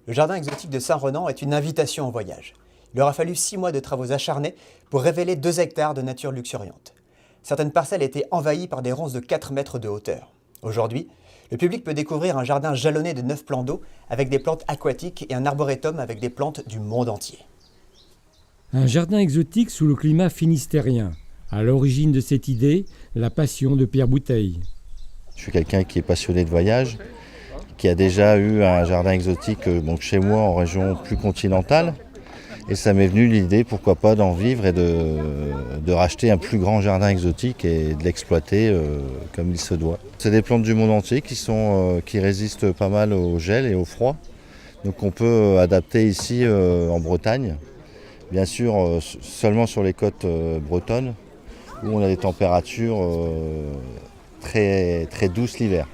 Le jardin exotique de Saint-Renan est une invitation au voyage. Il aura fallu 6 mois de travaux acharnés pour révéler 2 hectares de nature luxuriante. Certaines parcelles étaient envahies par des ronces de 4 mètres de hauteur. Aujourd'hui, le public peut découvrir un jardin jalonné de 9 plans d'eau avec des plantes aquatiques et un arboretum avec des plantes du monde entier. Un jardin exotique sous le climat finistérien. À l'origine de cette idée, la passion de Pierre Bouteille. Je suis quelqu'un qui est passionné de voyage, qui a déjà eu un jardin exotique donc chez moi en région plus continentale. Et ça m'est venu l'idée, pourquoi pas, d'en vivre et de racheter un plus grand jardin exotique et de l'exploiter comme il se doit. C'est des plantes du monde entier qui résistent pas mal au gel et au froid. Donc on peut adapter ici en Bretagne, bien sûr seulement sur les côtes bretonnes, où on a des températures très, très douces l'hiver.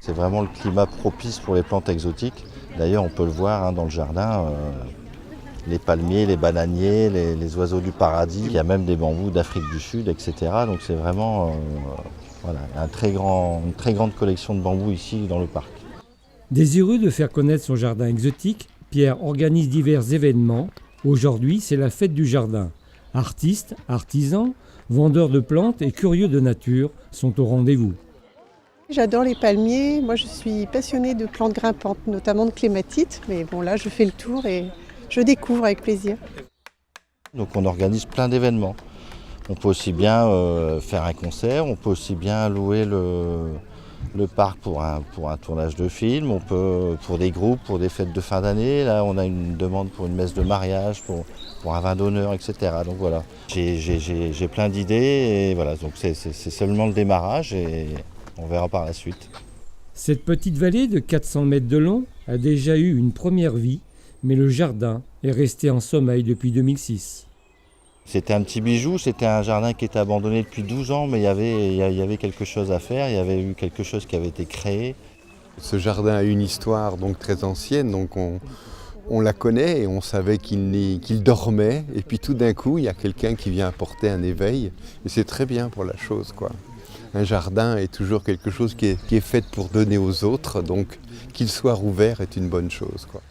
C'est vraiment le climat propice pour les plantes exotiques. D'ailleurs, on peut le voir dans le jardin, les palmiers, les bananiers, les oiseaux du paradis. Il y a même des bambous d'Afrique du Sud, etc. Donc c'est vraiment une très grande collection de bambous ici dans le parc. Désireux de faire connaître son jardin exotique, Pierre organise divers événements. Aujourd'hui, c'est la fête du jardin. Artistes, artisans, vendeurs de plantes et curieux de nature sont au rendez-vous. J'adore les palmiers. Moi, je suis passionnée de plantes grimpantes, notamment de clématites. Mais bon, là, je fais le tour et je découvre avec plaisir. Donc on organise plein d'événements. On peut aussi bien faire un concert, on peut aussi bien louer le parc pour un tournage de film, on peut pour des groupes, pour des fêtes de fin d'année. Là, on a une demande pour une messe de mariage, pour un vin d'honneur, etc. Donc voilà, j'ai plein d'idées et voilà. Donc c'est seulement le démarrage et on verra par la suite. Cette petite vallée de 400 mètres de long a déjà eu une première vie, mais le jardin est resté en sommeil depuis 2006. C'était un petit bijou, c'était un jardin qui était abandonné depuis 12 ans, mais il y avait quelque chose à faire, il y avait eu quelque chose qui avait été créé. Ce jardin a une histoire donc très ancienne, donc on la connaît et on savait qu'il dormait. Et puis tout d'un coup, il y a quelqu'un qui vient apporter un éveil. Et c'est très bien pour la chose, quoi. Un jardin est toujours quelque chose qui est fait pour donner aux autres, donc qu'il soit rouvert est une bonne chose, quoi.